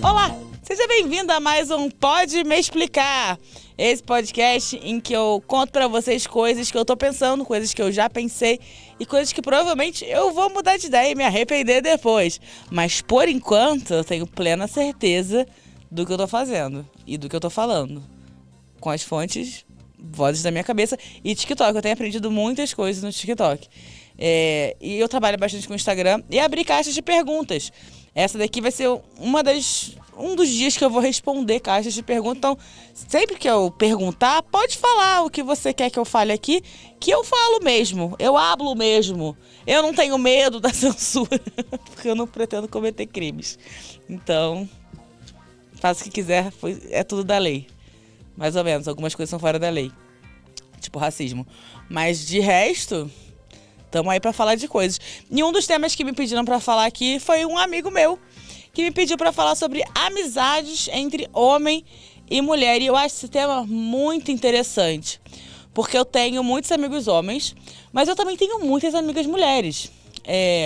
Olá, seja bem-vindo a mais um Pode Me Explicar. Esse podcast em que eu conto pra vocês coisas que eu tô pensando, coisas que eu já pensei e coisas que provavelmente eu vou mudar de ideia e me arrepender depois. Mas por enquanto eu tenho plena certeza do que eu tô fazendo e do que eu tô falando. Com as fontes, vozes da minha cabeça e TikTok. Eu tenho aprendido muitas coisas no TikTok. E eu trabalho bastante com o Instagram e abri caixas de perguntas. Essa daqui vai ser um dos dias que eu vou responder caixas de perguntas. Então, sempre que eu perguntar, pode falar o que você quer que eu fale aqui, que eu falo mesmo, eu hablo mesmo. Eu não tenho medo da censura, porque eu não pretendo cometer crimes. Então, faça o que quiser, é tudo da lei. Mais ou menos, algumas coisas são fora da lei, tipo racismo. Mas de resto, estamos aí para falar de coisas. E um dos temas que me pediram para falar aqui foi um amigo meu que me pediu para falar sobre amizades entre homem e mulher. E eu acho esse tema muito interessante, porque eu tenho muitos amigos homens, mas eu também tenho muitas amigas mulheres.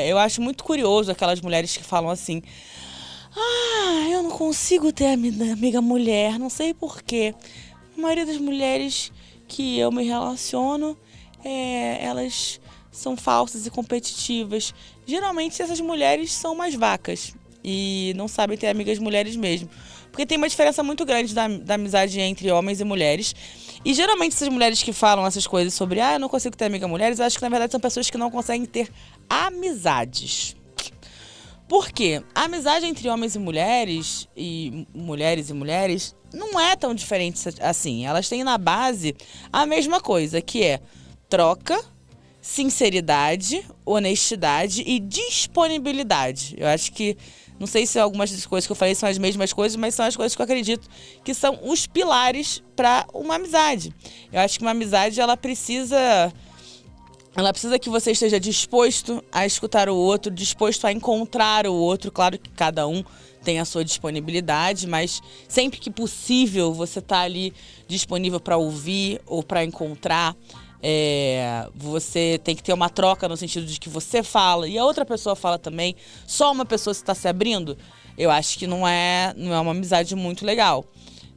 Eu acho muito curioso aquelas mulheres que falam assim: eu não consigo ter amiga mulher, não sei porquê. A maioria das mulheres que eu me relaciono, elas são falsas e competitivas. Geralmente essas mulheres são mais vacas e não sabem ter amigas mulheres mesmo. Porque tem uma diferença muito grande da amizade entre homens e mulheres. E geralmente essas mulheres que falam essas coisas sobre eu não consigo ter amiga mulheres, eu acho que na verdade são pessoas que não conseguem ter amizades. Por quê? A amizade entre homens e mulheres não é tão diferente assim. Elas têm na base a mesma coisa, que é troca, sinceridade, honestidade e disponibilidade. Eu acho que, não sei se algumas das coisas que eu falei são as mesmas coisas, mas são as coisas que eu acredito que são os pilares para uma amizade. Eu acho que uma amizade, ela precisa que você esteja disposto a escutar o outro, disposto a encontrar o outro. Claro que cada um tem a sua disponibilidade, mas sempre que possível você tá ali disponível para ouvir ou para encontrar. Você tem que ter uma troca no sentido de que você fala e a outra pessoa fala também. Só uma pessoa está se abrindo, eu acho que não é uma amizade muito legal.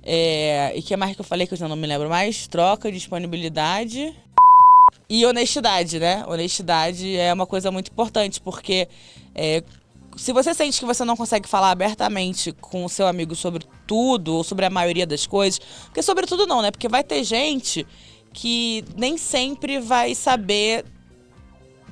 E que mais que eu falei que eu já não me lembro mais? Troca, disponibilidade e honestidade, né? Honestidade é uma coisa muito importante, porque se você sente que você não consegue falar abertamente com o seu amigo sobre tudo ou sobre a maioria das coisas, porque sobre tudo não, né? Porque vai ter gente que nem sempre vai saber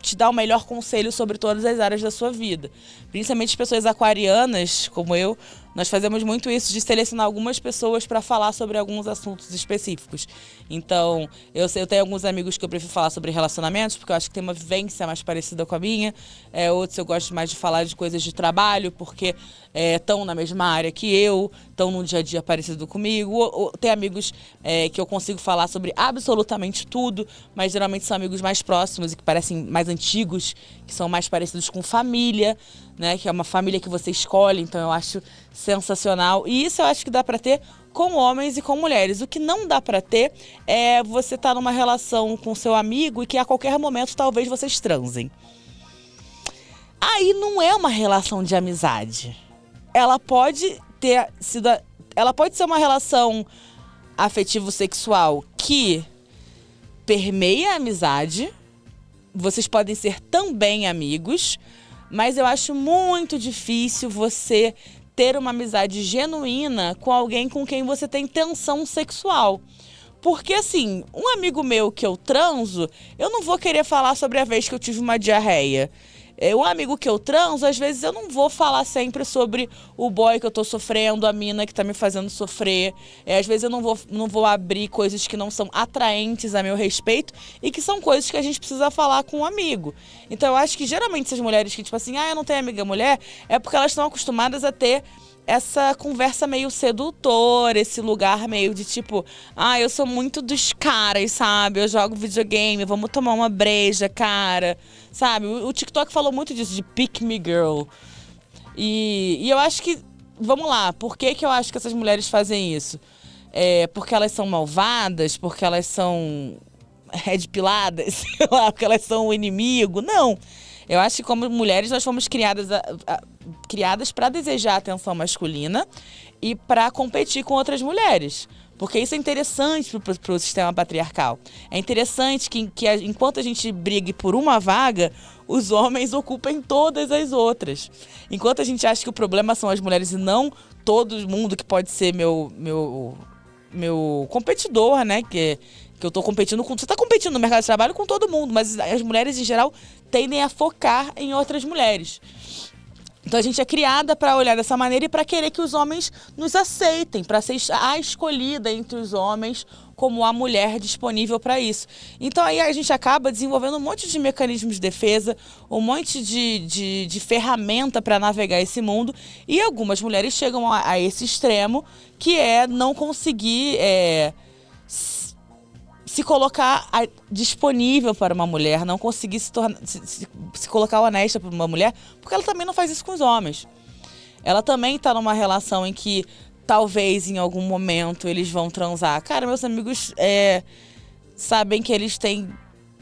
te dar o melhor conselho sobre todas as áreas da sua vida. Principalmente as pessoas aquarianas, como eu, nós fazemos muito isso de selecionar algumas pessoas para falar sobre alguns assuntos específicos. Então, eu tenho alguns amigos que eu prefiro falar sobre relacionamentos, porque eu acho que tem uma vivência mais parecida com a minha. Outros eu gosto mais de falar de coisas de trabalho, porque estão na mesma área que eu, estão num dia a dia parecido comigo. Tem amigos que eu consigo falar sobre absolutamente tudo, mas geralmente são amigos mais próximos e que parecem mais antigos, que são mais parecidos com família, né? Que é uma família que você escolhe, então eu acho sensacional. E isso eu acho que dá pra ter com homens e com mulheres. O que não dá pra ter é você estar numa relação com seu amigo e que a qualquer momento talvez vocês transem. Aí não é uma relação de amizade. Ela pode ser uma relação afetivo-sexual que permeia a amizade. Vocês podem ser também amigos, mas eu acho muito difícil você ter uma amizade genuína com alguém com quem você tem tensão sexual. Porque, assim, um amigo meu que eu transo, eu não vou querer falar sobre a vez que eu tive uma diarreia. Um amigo que eu transo, às vezes eu não vou falar sempre sobre o boy que eu tô sofrendo, a mina que tá me fazendo sofrer. Às vezes eu não vou abrir coisas que não são atraentes a meu respeito e que são coisas que a gente precisa falar com um amigo. Então eu acho que geralmente essas mulheres que tipo assim, eu não tenho amiga mulher, é porque elas estão acostumadas a ter essa conversa meio sedutora, esse lugar meio de tipo, eu sou muito dos caras, sabe? Eu jogo videogame, vamos tomar uma breja, cara. Sabe? O TikTok falou muito disso, de pick me girl. E eu acho que, vamos lá, por que eu acho que essas mulheres fazem isso? Porque elas são malvadas? Porque elas são red piladas, sei lá, porque elas são o inimigo. Não. Eu acho que como mulheres nós fomos criadas para desejar a atenção masculina e para competir com outras mulheres. Porque isso é interessante para o sistema patriarcal. É interessante que enquanto a gente brigue por uma vaga, os homens ocupem todas as outras. Enquanto a gente acha que o problema são as mulheres e não todo mundo que pode ser meu competidor, né? Que eu tô competindo com... Você tá competindo no mercado de trabalho com todo mundo, mas as mulheres, em geral, tendem a focar em outras mulheres. Então a gente é criada para olhar dessa maneira e para querer que os homens nos aceitem, para ser a escolhida entre os homens como a mulher disponível para isso. Então aí a gente acaba desenvolvendo um monte de mecanismos de defesa, um monte de ferramenta para navegar esse mundo, e algumas mulheres chegam a esse extremo, que é não conseguir se colocar disponível para uma mulher, não conseguir se colocar honesta para uma mulher, porque ela também não faz isso com os homens. Ela também está numa relação em que talvez em algum momento eles vão transar. Cara, meus amigos sabem que eles têm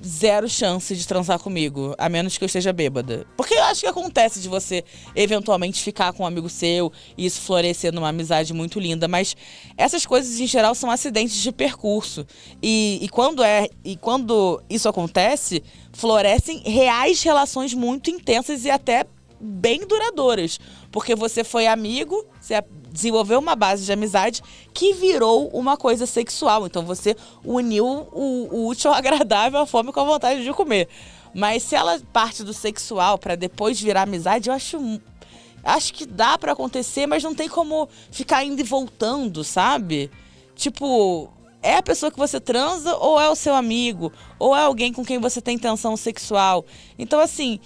zero chance de transar comigo, a menos que eu esteja bêbada. Porque eu acho que acontece de você eventualmente ficar com um amigo seu e isso florescer numa amizade muito linda, mas essas coisas em geral são acidentes de percurso. E quando isso acontece, florescem reais relações muito intensas e até bem duradouras. Porque você foi amigo, você desenvolveu uma base de amizade que virou uma coisa sexual. Então você uniu o útil ao agradável, a fome com a vontade de comer. Mas se ela parte do sexual para depois virar amizade, eu acho que dá para acontecer, mas não tem como ficar indo e voltando, sabe? Tipo, é a pessoa que você transa ou é o seu amigo? Ou é alguém com quem você tem tensão sexual? Então assim,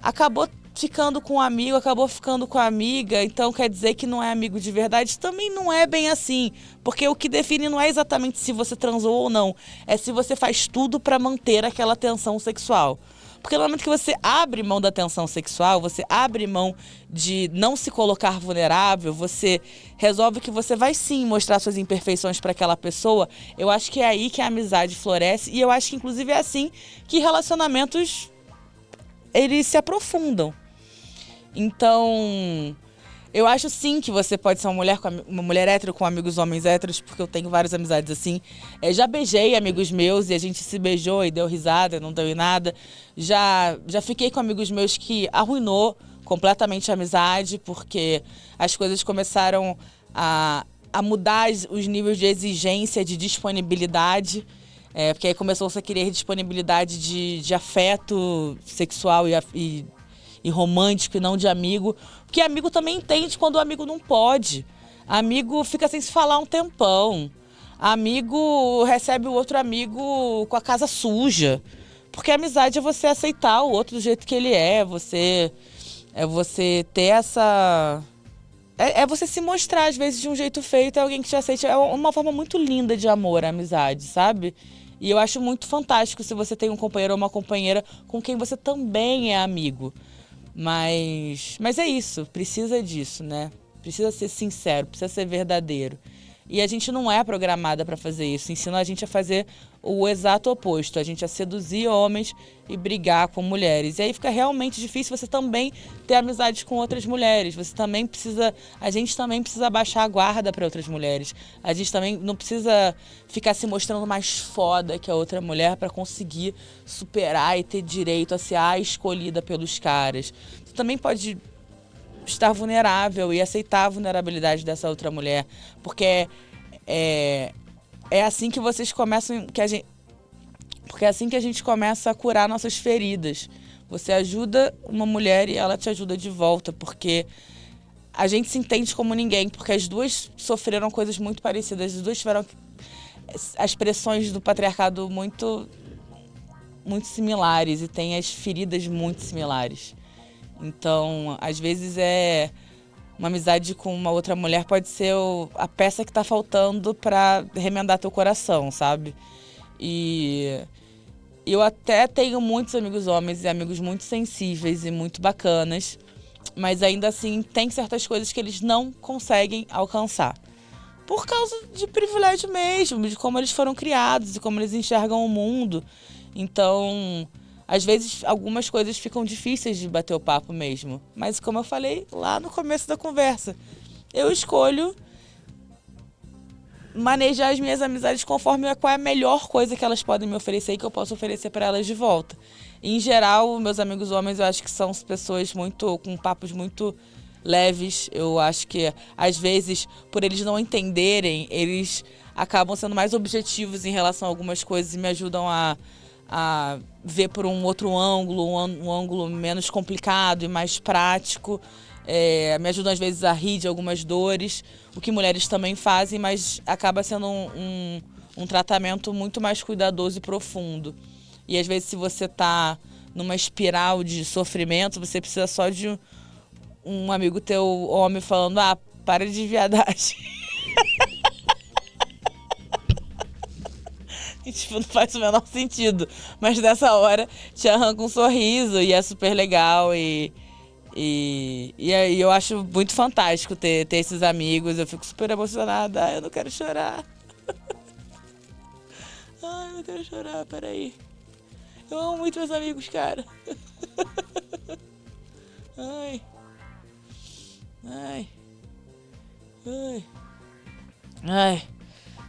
acabou ficando com um amigo, acabou ficando com a amiga, então quer dizer que não é amigo de verdade? Também não é bem assim, porque o que define não é exatamente se você transou ou não, é se você faz tudo para manter aquela tensão sexual. Porque no momento que você abre mão da tensão sexual, você abre mão de não se colocar vulnerável, você resolve que você vai sim mostrar suas imperfeições para aquela pessoa, eu acho que é aí que a amizade floresce, e eu acho que inclusive é assim que relacionamentos eles se aprofundam. Então, eu acho sim que você pode ser uma mulher hétero com amigos homens héteros, porque eu tenho várias amizades assim. Já beijei amigos meus e a gente se beijou e deu risada, não deu em nada. Já fiquei com amigos meus que arruinou completamente a amizade, porque as coisas começaram a mudar os níveis de exigência, de disponibilidade. Porque aí começou a querer disponibilidade de afeto sexual e romântico e não de amigo. Porque amigo também entende quando o amigo não pode. Amigo fica sem se falar um tempão. Amigo recebe o outro amigo com a casa suja. Porque a amizade é você aceitar o outro do jeito que ele é. É você ter essa... É você se mostrar, às vezes, de um jeito feito, é alguém que te aceite. É uma forma muito linda de amor, a amizade, sabe? E eu acho muito fantástico se você tem um companheiro ou uma companheira com quem você também é amigo. Mas é isso, precisa disso, né? Precisa ser sincero, precisa ser verdadeiro. E a gente não é programada para fazer isso. Ensina a gente a fazer o exato oposto. A gente a seduzir homens e brigar com mulheres. E aí fica realmente difícil você também ter amizades com outras mulheres. A gente também precisa baixar a guarda para outras mulheres. A gente também não precisa ficar se mostrando mais foda que a outra mulher para conseguir superar e ter direito a ser a escolhida pelos caras. Você também pode estar vulnerável e aceitar a vulnerabilidade dessa outra mulher, porque é assim que vocês começam, porque é assim que a gente começa a curar nossas feridas. Você ajuda uma mulher e ela te ajuda de volta, porque a gente se entende como ninguém, porque as duas sofreram coisas muito parecidas, as duas tiveram as pressões do patriarcado muito, muito similares e têm as feridas muito similares. Então, às vezes uma amizade com uma outra mulher pode ser a peça que tá faltando para remendar teu coração, sabe? E eu até tenho muitos amigos homens e amigos muito sensíveis e muito bacanas, mas ainda assim tem certas coisas que eles não conseguem alcançar. por causa de privilégio mesmo, de como eles foram criados e como eles enxergam o mundo. Então, às vezes, algumas coisas ficam difíceis de bater o papo mesmo. Mas, como eu falei lá no começo da conversa, eu escolho manejar as minhas amizades conforme qual é a melhor coisa que elas podem me oferecer e que eu posso oferecer para elas de volta. Em geral, meus amigos homens, eu acho que são pessoas com papos muito leves. Eu acho que, às vezes, por eles não entenderem, eles acabam sendo mais objetivos em relação a algumas coisas e me ajudam a ver por um outro ângulo, um ângulo menos complicado e mais prático. Me ajudam, às vezes, a rir de algumas dores, o que mulheres também fazem, mas acaba sendo um tratamento muito mais cuidadoso e profundo. E, às vezes, se você está numa espiral de sofrimento, você precisa só de um amigo teu, homem, falando: para de viadagem. E, tipo, não faz o menor sentido. Mas nessa hora te arranca um sorriso e é super legal. E aí eu acho muito fantástico ter esses amigos. Eu fico super emocionada. Eu não quero chorar. Eu não quero chorar, peraí. Eu amo muito meus amigos, cara. Ai.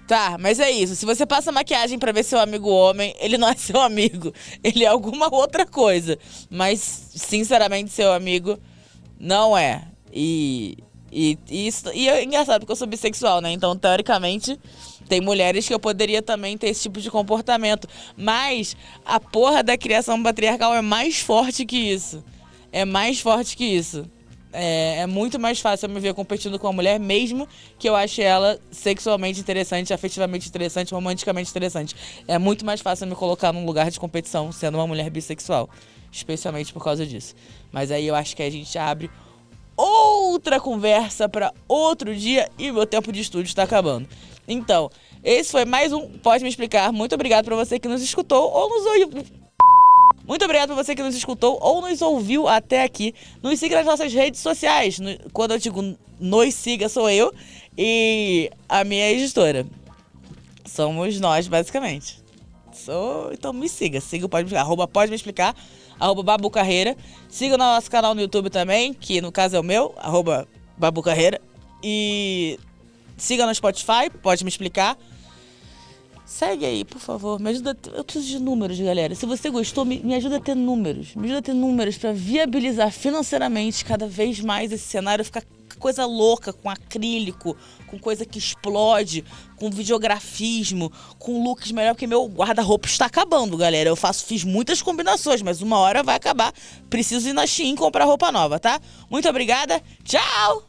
Tá, mas é isso. Se você passa maquiagem pra ver seu amigo homem, ele não é seu amigo. Ele é alguma outra coisa. Mas, sinceramente, seu amigo não é. E é engraçado, porque eu sou bissexual, né? Então, teoricamente, tem mulheres que eu poderia também ter esse tipo de comportamento. Mas a porra da criação patriarcal é mais forte que isso. É mais forte que isso. É muito mais fácil eu me ver competindo com uma mulher, mesmo que eu ache ela sexualmente interessante, afetivamente interessante, romanticamente interessante. É muito mais fácil eu me colocar num lugar de competição sendo uma mulher bissexual. Especialmente por causa disso. Mas aí eu acho que a gente abre outra conversa para outro dia e meu tempo de estúdio está acabando. Então, esse foi mais um Pode Me Explicar. Muito obrigado para você que nos escutou ou nos ouviu. Muito obrigado por você que nos escutou ou nos ouviu até aqui. Nos siga nas nossas redes sociais. Quando eu digo nos siga, sou eu e a minha editora. Somos nós, basicamente. Então me siga. Siga o Pode Me Explicar. @Pode Me Explicar. @Babu Carreira. Siga o nosso canal no YouTube também, que no caso é o meu, @Babu Carreira. E siga no Spotify, Pode Me Explicar. Segue aí, por favor. Me ajuda. Eu preciso de números, galera. Se você gostou, me ajuda a ter números. Me ajuda a ter números pra viabilizar financeiramente cada vez mais esse cenário. Ficar coisa louca, com acrílico, com coisa que explode, com videografismo, com looks melhor, porque meu guarda-roupa está acabando, galera. Fiz muitas combinações, mas uma hora vai acabar. Preciso ir na Shein comprar roupa nova, tá? Muito obrigada. Tchau!